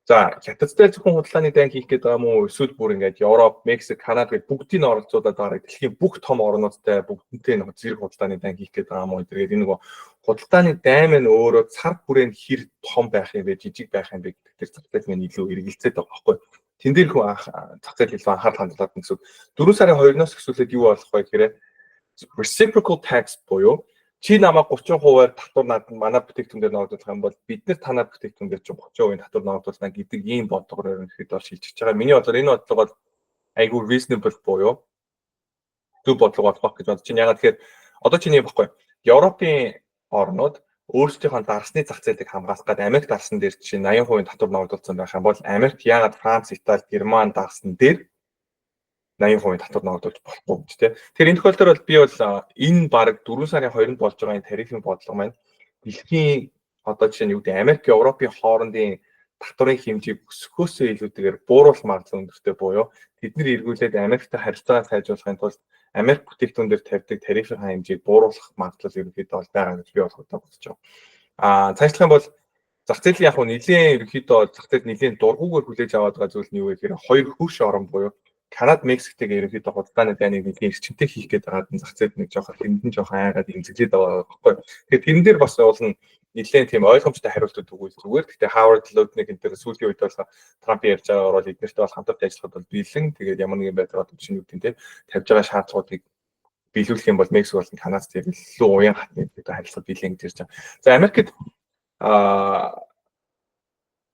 за хятадтай зөвхөн худалдааны дан хийх гэдэг юм уу? Эсвэл бүр ингээд Европ, Мексик, Канада гэдэг бүгдийг оролцуулаад байгаа дэлхийн бүх том орнуудтай бүгднтэй нэг зэрэг худалдааны дан хийх гэдэг юм уу? Тэгээд энэ нэг худалдааны дан маань өөрөө цар хүрээнд хэр том байх юм бэ, жижиг байх юм бэ гэдэг тэр зах зээл маань илүү эргэлзээд байгаа байхгүй. Тэн дээр хүн зах зээл илүү анхаарал хандуулаад гэсэн. 4 сарын 2-оос эхлүүлээд юу болох вэ гэхээр reciprocal tax буюу чи намайг 30%-аар татвар манай бүтээгдэхүүн дээр ногдуулах юм бол бид нар танаа бүтээгдэхүүн дээр чинь 30% татвар ногдуулна гэдэг ийм бодлогоор ерөнхийдөө бол шилжиж байгаа. Миний бодлоор энэ бодлого бол айгүй reasonable буюу зөв бодлого болох гэж бодож байна. Ягаад тэгэхээр одоо чиний баггүй Европын орнууд өөрсдийнхөө дарсны зах зээлийг хамгаалах гэдэг Америк дарсан дээр чинь 80% татвар ногдуулсан байх юм бол Америк ягаад Франц, Итали, Герман дарсан дээр 80% татвар ногдуулж болохгүй гэж тийм. Тэгэхээр энэ тохиолдолд бол би бол энэ баг 4 сарын 2-нд болж байгаа энэ тарифын бодлого маань дэлхийн одоо жишээ нь юу гэдэг Америк, Европын хоорондын татварын хэмжээг өсөхөөсөө илүүтэйгээр бууруулах магадлал өндөртэй буюу тэдний эргүүлээд Америктай харилцаагаа сайжруулахын тулд Америк бүтээгдэхүүн дээр тавьдаг тарифын хэмжээг бууруулах магадлал ерөнхийдөө бол байгаа гэж би бодож байгаа. Цаашлах юм бол зах зээлийн яг нэлийн ерөнхийдөө зах зээл нэлийн дургуугаар хүлээж аваад байгаа зүйл нь юу вэ гэхээр хоёр хөрш орон буюу Канада, Мексиктэйг ерөнхийдөө худалдааны дайныг нэлийн эрчимтэй хийх гэдэг байгаа зах зээлд нэг жоохон хэмнэн жоохон айгаад имзэглээд байгаа байхгүй. Тэгэхээр тэрэн дээр бас уулна нэлээд тийм ойлгомжтой хариултууд өгвөл зүгээр. Гэхдээ Howard Lutnick энэ төр сүүлийн үед бол Трампын ярьж байгаагаар бол эднэртэй бол хамтарч ажиллахад бол бэлэн. Тэгээд ямар нэгэн байдлаар чинь юу гэдэг нь тавьж байгаа шаардлагуудыг биелүүлэх юм бол Мексик болон Канадад яг илүү уян хатны харилцаа бэлэн гэж ярьж байгаа. За Америкт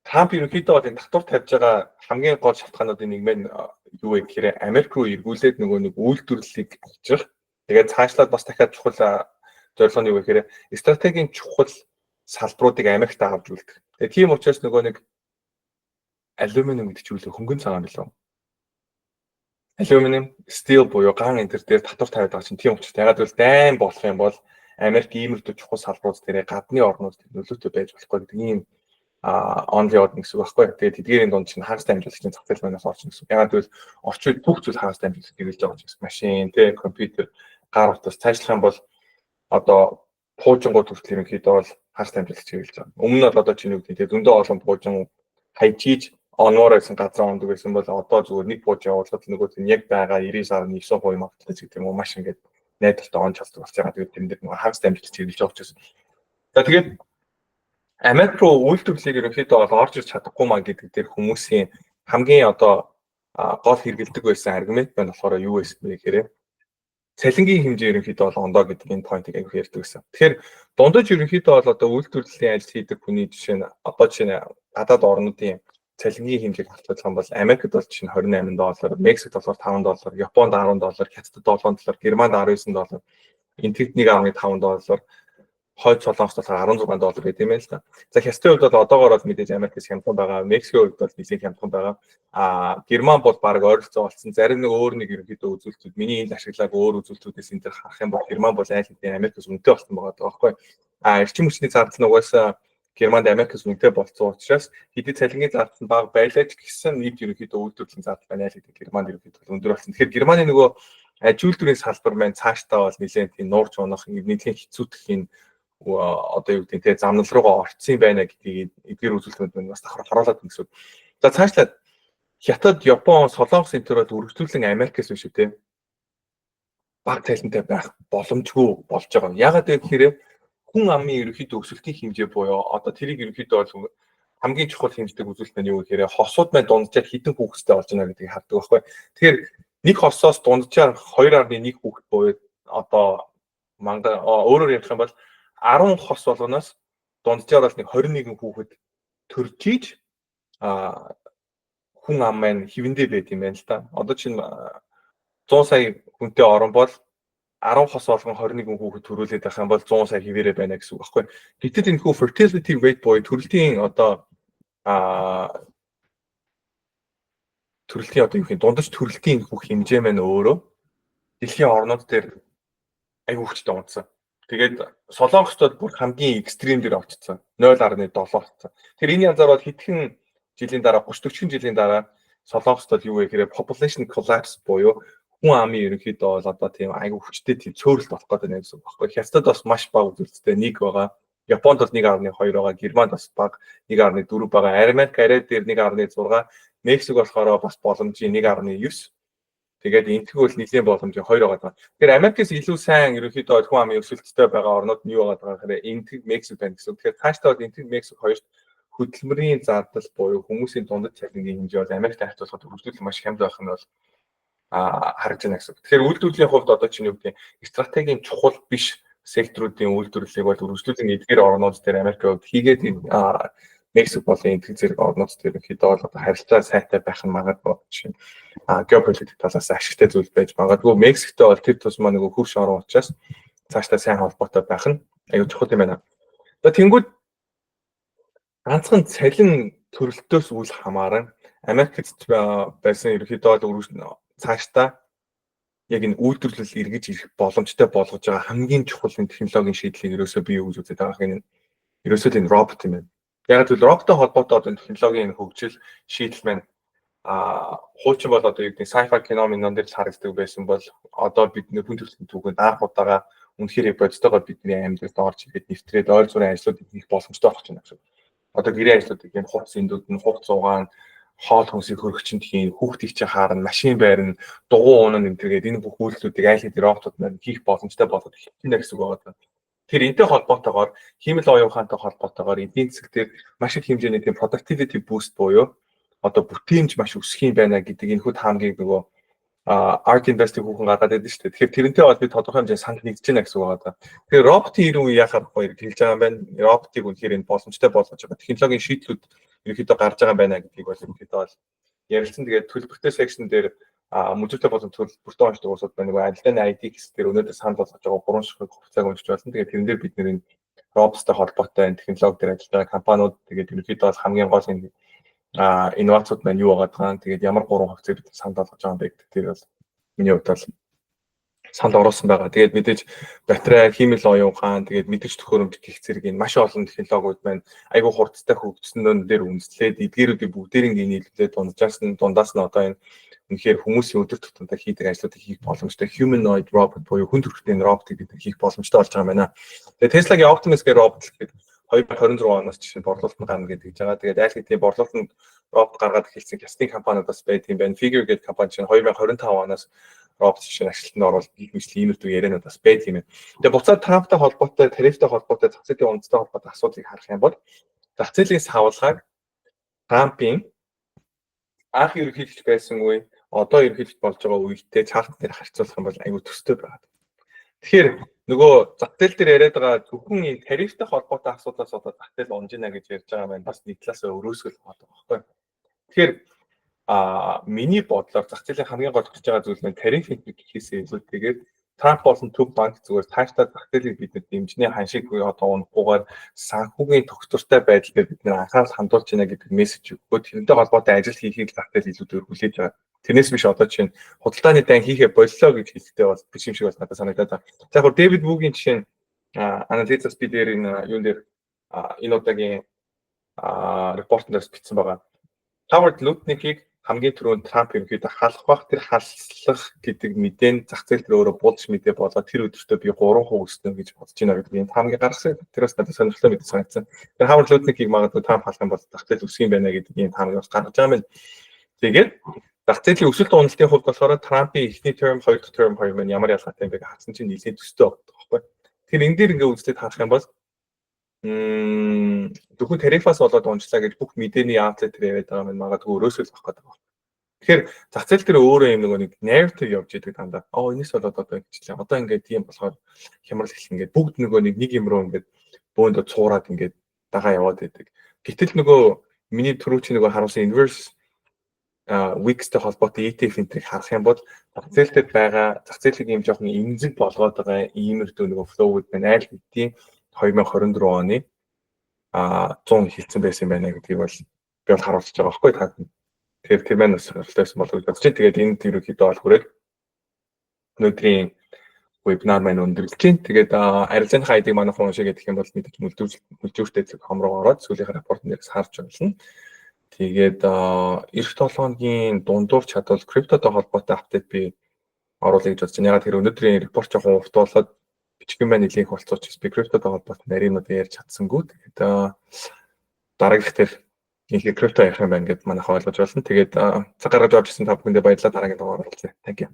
Трамп ерөнхийдөө бол энэ татвар тавьж байгаа хамгийн гол шалтгаануудын нэг нь юу вэ гэхээр Америк руу эргүүлээд нөгөө нэг үйлдвэрлэлийг авчрах. Тэгээд цаашлаад бас дахиад чухал зорилго нь юу вэ гэхээр стратегийн чухал салбаруудыг Америкт авч үлдэх. Тэгээд тийм учраас нөгөө нэг алюминиум гэдэг чинь хөнгөн цагаан билүү. Алюминиум, стeel буюу ган энэ төр дээр татвар тавиад байгаа чинь тийм учраас ягаад гэвэл дайн болох юм бол Америк иймэрхүү чухал салбарууд дээр гадны орнууд нөлөөтэй байж болохгүй гэдэг ийм онли яваад нэг зүйл байхгүй. Тэгээд тэдгээрийн дунд чинь хагастай амжилтын зах зээл манаас орж гэсэн. Ягаад гэвэл орчин бүх зүйл хагастай амжилт хэрэглэж байгаа гэсэн. Машин, компьютер, гар утас цаашлах юм бол одоо пуужингууд хүртэл ерөнхийдөө бол хагастай амжилт хэрэглэж байгаа. Өмнө нь бол одоо чинь юу гэдэг зөндөө олон пуужин хайчиж оноор байсан газар ондог байсан бол одоо зүгээр нэг пууж явуулахад нөгөө нь яг байгаа 99.9% магадaltaй гэдэг юм уу маш ингээд найдвартай он чаддаг болж байгаа. Тэгээд тэр нэг хагастай амжилт хэрэглэж байгаа учраас. За тэгээд Америк руу үйлдвэрлэлийг ерөнхийдөө бол орж ирж чадахгүй маа гэдэг дээр хүмүүсийн хамгийн одоо гол хэрэгэлдэг байсан аргумент байна болохоор юу байсан бэ гэхээр цалингийн хэмжээ ерөнхийдөө бол ондоо гэдэг энэ поинтыг аяг ярьдаг гэсэн. Тэгэхээр дундаж ерөнхийдөө бол одоо үйлдвэрлэлийн ажил хийдэг хүний жишээ нь одоо жишээ нь гадаад орнуудын цалингийн хэмжээг харьцуулах юм бол Америкт бол жишээ нь $28, Мексикт болохоор $5, Японд $10, Хятадд $7, Германд $19, Энэтхэгт $1.5, хойд Солонгост болохоор $16 гэдэг юм байна л да. За Хятадын хувьд бол одоогоор бол мэдээж Америкээс хямдхан байгаа, Мексикийн хувьд бол нэлийн хямдхан байгаа. Герман бол баг ойролцоо болсон. Зарим нэг өөр нэг ерөнхийдөө үзүүлэлтүүд миний энд ашиглаагүй өөр үзүүлэлтүүдээс энэ төр харах юм бол Герман бол айл хэдийн Америкээс үнэтэй болсон байгаа байхгүй. Эрчим хүчний зардал нь угаасаа Германд Америкээс үнэтэй болсон учраас хэдий цалингийн зардал нь бага байлаа ч гэсэн нийт ерөнхийдөө үйлдвэрлэлийн зардал байна айл хэдийн Германд ерөнхийдөө өндөр болсон. Тэгэхээр Германы нөгөө аж үйлдвэрийн салбар маань цаашдаа бол нэлээд тийм нуурч унах, нэлээд хэцүүдэх юм одоо юу гэдэг нь замнал руугаа орцсон байна гэдгийг эдгээр үзүүлэлтүүд нь бас давхар харуулад байна гэсэн. За цаашлаад Хятад, Япон, Солонгос энэ төр бол үргэлжлүүлэн Америкээс биш үү те. Баг цалинтай байх боломжгүй болж байгаа. Ягаад гэвэл хүн амын ерөнхийдөө өсөлтийн хэмжээ буюу одоо тэрийг ерөнхийдөө бол хамгийн чухал хэмждэг үзүүлэлт нь юу гэхээр хосууд маань дунджаар хэдэн хүүхэдтэй болж байна гэдгийг хардаг байхгүй. Тэгэхээр нэг хосоос дунджаар 2.1 хүүхэд буюу одоо өөрөөр ярих юм бол 10 хос болгоноос дунджаар бол нэг 21 хүүхэд төрж ийж хүн ам маань хэвэндээ байт юм байна л да. Одоо чинь 100 сая хүнтэй орон бол 10 хос болгон 21 хүүхэд төрүүлээд байх юм бол 100 сая хэвээрээ байна гэсэн үг байхгүй. Гэтэл энэ хүү fertility rate буюу төрөлтийн одоо юу гэх дундаж төрөлтийн хүү хэмжээ маань өөрөө дэлхийн орнууд дээр аюу хүчтэй унтсан. Тэгээд Солонгостод бүр хамгийн экстрим дээр очсон 0.7 болсон. Тэр энэ янзаар бол хэдхэн жилийн дараа 30-40 жилийн дараа Солонгостод юу вэ гэхээр population collapse буюу хүн амын ерөнхийдөө бол одоо тийм аюу хүчтэй тийм цөөрөл болох гэдэг нэг зүйл баггүй. Хятадд бас маш бага үзүүлэлттэй 1 байгаа. Японд бол 1.2 байгаа. Германд бас бага 1.4 байгаа. Америк арай дээр 1.6. Мексик болохоор бас боломжийн 1.9. Тэгээд энтхэг бол нэлийн боломжийн 2 байгаа. Тэгэхээр Америкээс илүү сайн ерөнхийдөө хүн амын өсөлттэй байгаа орнууд нь юу байгаа гэхээр энтхэг Мексик байна гэсэн. Тэгэхээр цаашдаа бол энтхэг Мексик хоёрт хөдөлмөрийн зардал буюу хүмүүсийн дундад цалингийн хэмжээ бол Америктэй харьцуулахад үргэлжлүүлэн маш хямд байх нь бол харагдаж байна гэсэн. Тэгэхээр үйлдвэрлэлийн хувьд одоо чинь юу гэдэг стратегийн чухал биш секторуудын үйлдвэрлэлийг бол үргэлжлүүлэн эдгээр орнууд дээр Америкийн хувьд хийгээд Мексик болон эдгээр зэрэг орнууд дээр ихэд бол харилцаа сайтай байх нь магадгүй чинь геополитик талаас ашигтай зүйл байж магадгүй. Мексиктэй бол тэр тусмаа нөгөө хөрш орон учраас цаашдаа сайн холбоотой байх нь аюул чухал юм байна. Тэнгүүд ганцхан цалин төрөлтөөс үл хамааран Америкт байсан ерөнхийдөө цаашдаа яг энэ үйлдвэрлэл эргэж ирэх боломжтой болгож байгаа хамгийн чухал технологийн шийдлийг ерөөсөө бий гэж үздэг байгаа юм. Ерөөсөө энэ робот юм байна. Яг л роботтой холбоотой одоо технологийн хөгжил шийдэл маань хуучин бол одоо юу гэдэг sci-fi кино минон дээр харагддаг байсан бол одоо бид нэр хүн төрөлхтний түүхэнд анх удаага үнэхээр бодитойгоор бидний амьдралд орж ирэхэд нэвтрээд ойр зүрийн ажлуудыг хийх боломжтой болох юм байна. Одоо гэрээ ажлуудыг юм хувц эндүүд нь хувц угаан хоол хүнсийг хөргөчөнд хийн хүүхдийг чи хаарна машин байрна дугуй уунаа нэмтэргээд энэ бүх үйлдэлүүдийг айл хэд роботууд маань хийх боломжтой болоод ирэх гэсэн үг байна. Тэр энэтэй холбоотойгоор хиймэл оюун ухаантай холбоотойгоор эдийн засаг дээр маш их хэмжээний тийм productivity boost буюу одоо бүтээмж маш өсөх юм байна гэдэг энэ хэд хаамгийг нөгөө ARK Invest-ийг хүүхэн гаргаад байдаг шүү дээ. Тэгэхээр тэрнтэй бол би тодорхой хэмжээний санал нэгдэж байна гэсэн үг байна. Тэгэхээр роботын ирэн үе яхаар хоёр хэлж байгаа юм байна. Роботыг үнэхээр энэ боломжтой болгож байгаа технологийн шийдлүүд ерөнхийдөө гарч байгаа юм байна гэдгийг бол ерөнхийдөө бол ярилцсан. Тэгээд төлбөртэй секшн дээр мөнгөтэй болон төлбөртэй онцлог уусууд байна. Нөгөө ажилтны ID хэсэг дээр өнөөдөр санал болгож байгаа 3 ширхэг хувьцааг уншиж болно. Тэгээд тэрэн дээр бид нэр роботтой холбоотой технологи дээр ажиллаж байгаа компаниуд тэгээд ерөнхийдөө бол хамгийн гол энэ инновацууд маань юу байгаа. Тэгээд ямар 3 хувьцааг бид санал болгож байгаа юм бэ гэдэг тэр бол миний хувьд бол санал оруулсан байгаа. Тэгээд мэдээж батарей, хиймэл оюун ухаан, тэгээд мэдээж төхөөрөмж гэх зэрэг энэ маш олон технологиуд маань айгүй хурдтай хөгжсөн дээр үндэслээд эдгээрүүдийг бүгдээрийг нийлүүлээд дундаас нь одоо энэ үнэхээр хүмүүсийн өдөр тутамдаа хийдэг ажлуудыг хийх боломжтой humanoid robot буюу хүн төрхтний роботыг бид хийх боломжтой болж байгаа юм байна. Тэгээд Tesla-гийн Optimus гэх робот гэхэд 2026 оноос жишээ борлуулалт нь гарна гэдэг жагаа. Тэгээд аль хэдийн борлуулалтанд робот гаргаад эхэлсэн кастинг компаниудаас байт юм байна. Figure гэдэг компани чинь 2025 оноос робот жишээ ашиглалтанд оруулах гэх мэт иймэрхүү ярианууд бас байт юм байна. Тэгээд буцаад Трамптай холбоотой, тарифтай холбоотой, зах зээлийн үндэстэй холбоотой асуудлыг харах юм бол зах зээлийн савлгааг Трампын анх ерөнхийлөгч байсан үе, одоо ерөнхийлөгч болж байгаа үетэй чарт дээр харьцуулах юм бол аюу төстэй байна. Тэгэхээр нөгөө зах зээл дээр яриад байгаа зөвхөн энэ тарифтай холбоотой асуудлаас одоо зах зээл унжина гэж ярьж байгаа маань бас нэг талаас өрөөсгөл байгаа байхгүй. Тэгэхээр миний бодлоор зах зээлийн хамгийн гол хүсэж байгаа зүйл нь тариф гэхээсээ илүүтэйгээр Трамп болон төв банк зүгээр цаашдаа зах зээлийг бидэд дэмжний ханшиг одоо унахгүйгээр санхүүгийн тогтвортой байдлаар бид нэр анхаарал хандуулж байна гэдэг мессеж өгөө. Тэрнтэй холбоотой ажил хийхийг зах зээл илүүтэйгээр хүлээж байгаа. Тэрнээс биш одоо чинь худалдааны дан хийхэ боллоо гэж хэлэхдээ бол биш юм шиг бас надад санагдаад байна. За яг Дэвид Вугийн жишээ нь анализаас би дээр энэ юун дээр энэ удаагийн репортоос бичсэн байгаа. Howard Lutnick-ийг хамгийн түрүүнд Трамп ерөнхийдөө халах бах, тэр халах гэдэг мэдээ зах зээл дээр өөрөө буудаж мэдээ болоод тэр өдөртөө би 3% өснө гэж бодож байна гэдэг энэ хамгийн гаргасан. Тэрээс надад сонирхолтой мэдээ санагдсан. Тэр Howard Lutnick-ийг магадгүй Трамп халах юм бол зах зээл өсөх юм байна гэдэг энэ хамгийн бас гаргаж байгаа юм. Тэгээд зах зээлийн өсөлт уналтын хувьд болохоор Трампын эхний term, хоёр дахь term хоёр маань ямар ялгаатай юм бэ гэж харсан чинь нэлээд төстэй байгаа байхгүй. Тэр энэ дээр ингээ үзлээд харах юм бол зөвхөн тарифаас болоод унжлаа гэж бүх мэдээний outlet дээр яриад байгаа юм магадгүй өрөөсөө л авах гэдэг байна. Тэгэхээр зах зээл дээр өөрөө юм нэг narrative явж идэг дандаа. Энэс болоод одоо ингэчлээ. Одоо ингээд тийм болохоор хямрал эхлэх ингээд бүгд нөгөө нэг юм руу ингээд бөөндө цуураад ингээд дагаа яваад байдаг. Гэтэл нөгөө миний түрүү чи нөгөө харуулсан inverse Wix-тэй холбоотой ETF энтрийг харах юм бол зах зээл дээр байгаа зах зээлийг юм жоохон эмзэг болгоод байгаа иймэрхүү нөгөө flow-уд байна. Айл хэдийн 2024 оны 100 хилцэн байсан байна гэдгийг бол би бол харуулж байгаа байхгүй та. Тэгэхээр тэр маань бас сонирхолтойсэн болов уу гэж. Тэгээд энэ ерөнхийдөө бол хүрээд өнөөдрийн вебинар маань өндөрлөж байна. Тэгээд арилжааных ID манай хүн шиг гэдэг юм бол мэдээж мүлжүүртэй зэрэг хомроо ороод сүүлийн рапортын дээрээс харж байна. Тэгээд эх 7 хоногийн дундуур чадвал криптотой холбоотой апдейт би оруулъя гэж бодож байна. Ягаад тэр өнөөдрийн репорт жоохон урт болоод бичгэн байна нэлээх болцооч би криптотой холбоотой нарийнууд ярьж чадсангүй. Тэгээд дараагийнх дээр инхээ крипто ярих юм байна гэдээ манайх ойлгож байна. Тэгээд цаг гаргаж авч ирсэн та бүхэндээ баярлалаа. Дараагийн дугаар уулзъя. Thank you.